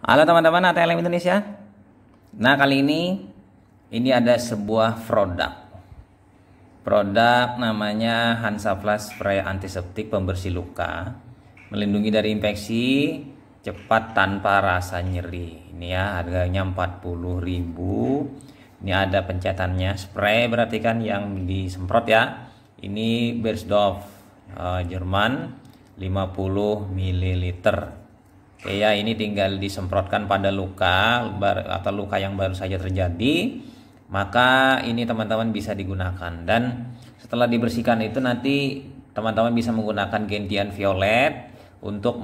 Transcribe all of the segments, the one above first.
Halo teman-teman ATLM Indonesia. Nah, kali ini ada sebuah produk namanya Hansaplast Spray Antiseptik Pembersih Luka, melindungi dari infeksi, cepat tanpa rasa nyeri. Ini ya, harganya 40.000. Ini ada pencetannya, spray berarti kan yang disemprot ya. Ini Beiersdorf Jerman 50 ml. Oke ya, ini tinggal disemprotkan pada luka atau luka yang baru saja terjadi. Maka ini teman-teman bisa digunakan, dan setelah dibersihkan itu nanti teman-teman bisa menggunakan gentian violet untuk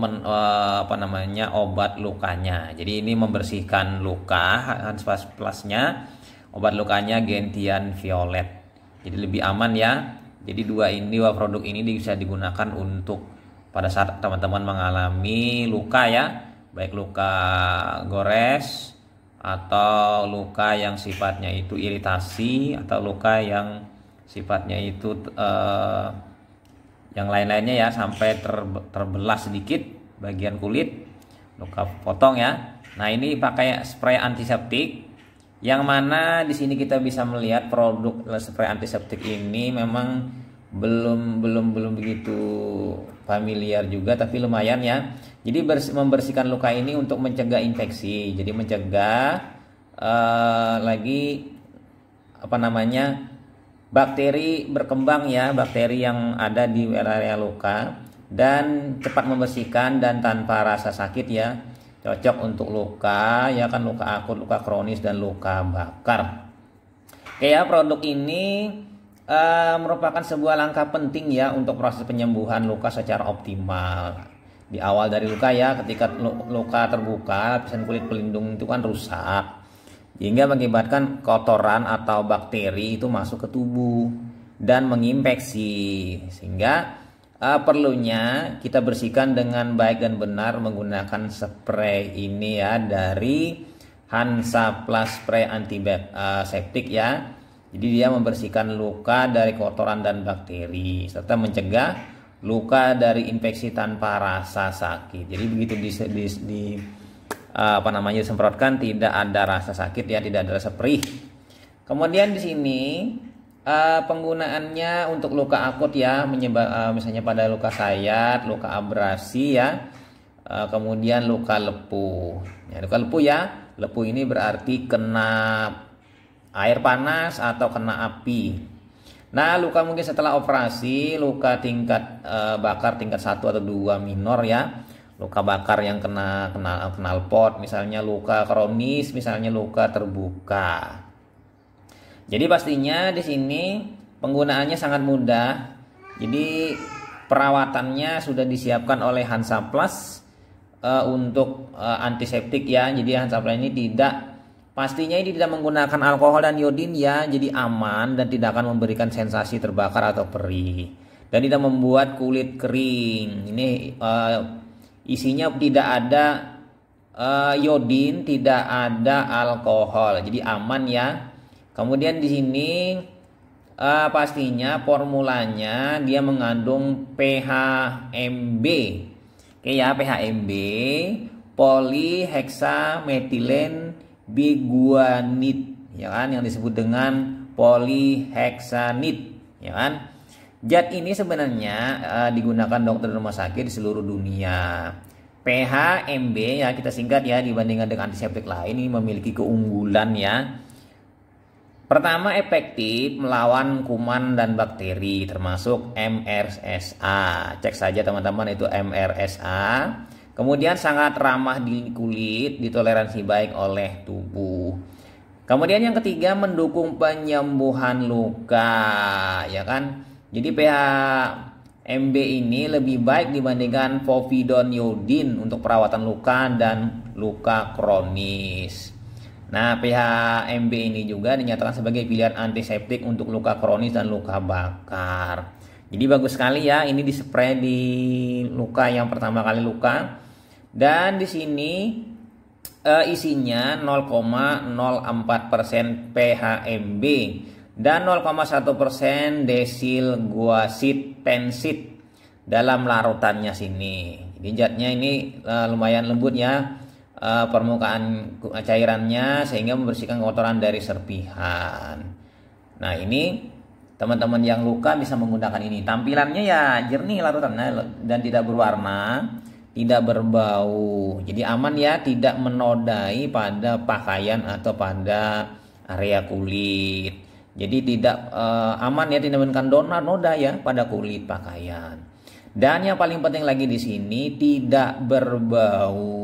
obat lukanya. Jadi ini membersihkan luka, Hansaplastnya obat lukanya gentian violet. Jadi lebih aman ya. Jadi dua produk ini bisa digunakan untuk pada saat teman-teman mengalami luka ya, baik luka gores atau luka yang sifatnya itu iritasi atau luka yang sifatnya itu yang lain-lainnya ya, sampai terbelah sedikit bagian kulit, luka potong ya. Nah, ini pakai spray antiseptik, yang mana di sini kita bisa melihat produk spray antiseptik ini memang belum begitu familiar juga, tapi lumayan ya. Jadi membersihkan luka ini untuk mencegah infeksi, jadi mencegah bakteri berkembang ya, bakteri yang ada di area luka, dan cepat membersihkan dan tanpa rasa sakit ya. Cocok untuk luka ya kan, luka akut, luka kronis, dan luka bakar. Oke ya, produk ini merupakan sebuah langkah penting ya untuk proses penyembuhan luka secara optimal. Di awal dari luka ya, ketika luka terbuka, lapisan kulit pelindung itu kan rusak, sehingga mengakibatkan kotoran atau bakteri itu masuk ke tubuh dan menginfeksi, sehingga perlunya kita bersihkan dengan baik dan benar menggunakan spray ini ya, dari Hansaplast Spray Antiseptik ya. Jadi dia membersihkan luka dari kotoran dan bakteri, serta mencegah luka dari infeksi tanpa rasa sakit. Jadi begitu disemprotkan tidak ada rasa sakit ya, tidak ada rasa perih. Kemudian di sini penggunaannya untuk luka akut ya, misalnya pada luka sayat, luka abrasi ya. Kemudian luka lepuh. Ya, luka lepuh ya. Lepuh ini berarti kena air panas atau kena api. Nah, luka mungkin setelah operasi, luka tingkat bakar tingkat 1 atau 2 minor ya. Luka bakar yang kena knalpot, misalnya luka kronis, misalnya luka terbuka. Jadi pastinya di sini penggunaannya sangat mudah. Jadi perawatannya sudah disiapkan oleh Hansaplast untuk antiseptik ya. Jadi Hansaplast ini pastinya ini tidak menggunakan alkohol dan iodin ya, jadi aman dan tidak akan memberikan sensasi terbakar atau perih, dan tidak membuat kulit kering. Ini isinya tidak ada iodin, tidak ada alkohol, jadi aman ya. Kemudian di sini pastinya formulanya dia mengandung PHMB, oke ya, PHMB poliheksametilen biguanid ya kan, yang disebut dengan poliheksanid ya kan. Zat ini sebenarnya digunakan dokter rumah sakit di seluruh dunia. PHMB ya kita singkat ya, dibandingkan dengan antiseptik lain ini memiliki keunggulan ya. Pertama, efektif melawan kuman dan bakteri termasuk MRSA. Cek saja teman-teman itu MRSA. Kemudian sangat ramah di kulit, ditoleransi baik oleh tubuh. Kemudian yang ketiga, mendukung penyembuhan luka ya kan. Jadi PHMB ini lebih baik dibandingkan povidone iodin untuk perawatan luka dan luka kronis. Nah, PHMB ini juga dinyatakan sebagai pilihan antiseptik untuk luka kronis dan luka bakar. Jadi bagus sekali ya, ini dispray di luka yang pertama kali luka. Dan di sini isinya 0,04% PHMB dan 0,1% desil guasid pensit dalam larutannya sini. Jadi zatnya ini lumayan lembut ya. permukaan cairannya sehingga membersihkan kotoran dari serpihan. Nah, ini teman-teman yang luka bisa menggunakan ini. Tampilannya ya jernih larutannya dan tidak berwarna, tidak berbau. Jadi aman ya, tidak menodai pada pakaian atau pada area kulit. Jadi tidak aman ya, tidak menimbulkan noda ya pada kulit pakaian. Dan yang paling penting lagi di sini tidak berbau.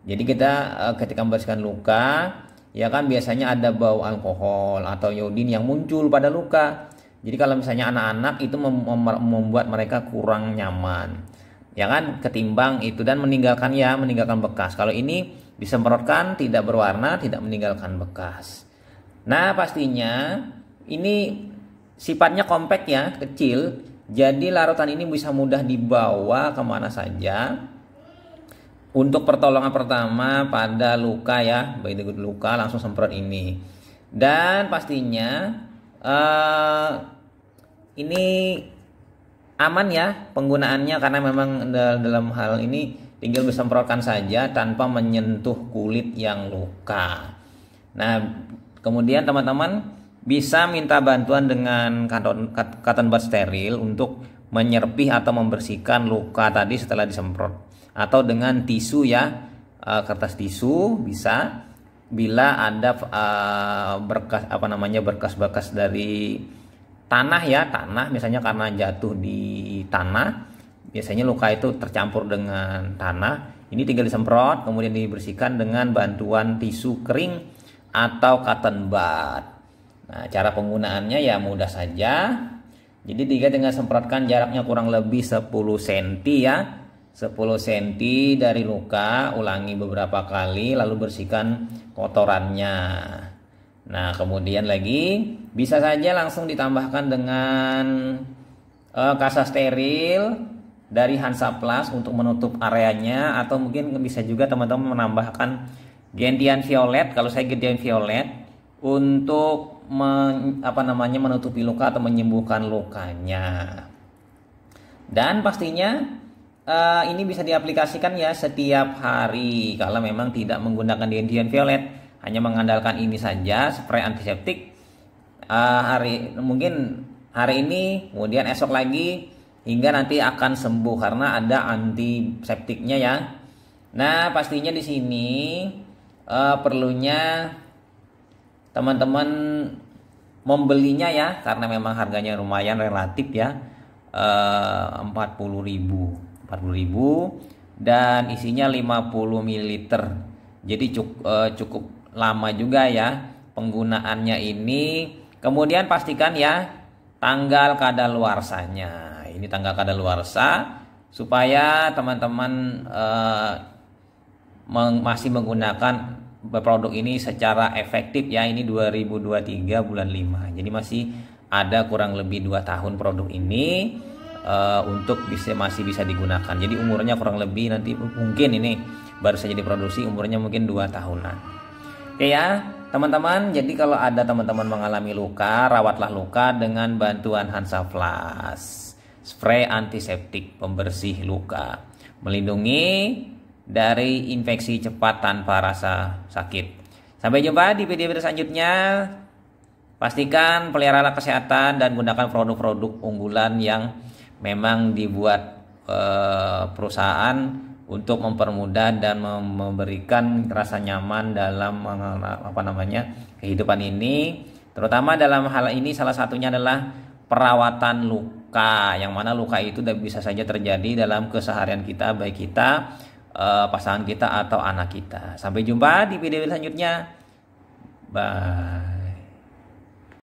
Jadi kita ketika membersihkan luka, ya kan biasanya ada bau alkohol atau iodin yang muncul pada luka. Jadi kalau misalnya anak-anak itu membuat mereka kurang nyaman, ya kan, ketimbang itu dan meninggalkan bekas. Kalau ini disemprotkan tidak berwarna, tidak meninggalkan bekas. Nah, pastinya ini sifatnya compact ya, kecil. Jadi larutan ini bisa mudah dibawa kemana saja. Untuk pertolongan pertama pada luka ya, begitu luka langsung semprot ini. Dan pastinya ini aman ya penggunaannya, karena memang dalam hal ini tinggal disemprotkan saja tanpa menyentuh kulit yang luka. Nah, kemudian teman-teman bisa minta bantuan dengan cotton bud steril untuk menyerpih atau membersihkan luka tadi setelah disemprot. Atau dengan tisu ya, kertas tisu bisa, bila ada bekas dari tanah ya, misalnya karena jatuh di tanah, biasanya luka itu tercampur dengan tanah. Ini tinggal disemprot kemudian dibersihkan dengan bantuan tisu kering atau cotton bud. Nah, cara penggunaannya ya mudah saja. Jadi dengan semprotkan jaraknya kurang lebih 10 cm ya. 10 cm dari luka, ulangi beberapa kali lalu bersihkan kotorannya. Nah, kemudian lagi bisa saja langsung ditambahkan dengan kasa steril dari Hansaplast untuk menutup areanya, atau mungkin bisa juga teman-teman menambahkan gentian violet. Kalau saya gentian violet untuk menutupi luka atau menyembuhkan lukanya. Dan pastinya ini bisa diaplikasikan ya setiap hari. Kalau memang tidak menggunakan gentian violet, hanya mengandalkan ini saja, spray antiseptik, mungkin hari ini, kemudian esok lagi, hingga nanti akan sembuh karena ada antiseptiknya ya. Nah, pastinya di sini perlunya teman-teman membelinya ya, karena memang harganya lumayan relatif ya, 40.000 dan isinya 50 ml. Jadi cukup lama juga ya penggunaannya ini. Kemudian pastikan ya tanggal kadaluarsanya. Ini tanggal kadaluarsa supaya teman-teman masih menggunakan produk ini secara efektif ya. Ini 2023 bulan 5. Jadi masih ada kurang lebih 2 tahun produk ini untuk masih bisa digunakan. Jadi umurnya kurang lebih nanti mungkin ini baru saja diproduksi, umurnya mungkin 2 tahunan. Oke ya teman-teman, jadi kalau ada teman-teman mengalami luka, rawatlah luka dengan bantuan Hansaplast spray antiseptik pembersih luka, melindungi dari infeksi cepat tanpa rasa sakit. Sampai jumpa di video-video selanjutnya. Pastikan peliharalah kesehatan dan gunakan produk-produk unggulan yang memang dibuat perusahaan untuk mempermudah dan memberikan rasa nyaman dalam kehidupan ini. Terutama dalam hal ini salah satunya adalah perawatan luka, yang mana luka itu bisa saja terjadi dalam keseharian kita, baik kita, pasangan kita atau anak kita. Sampai jumpa di video selanjutnya. Bye.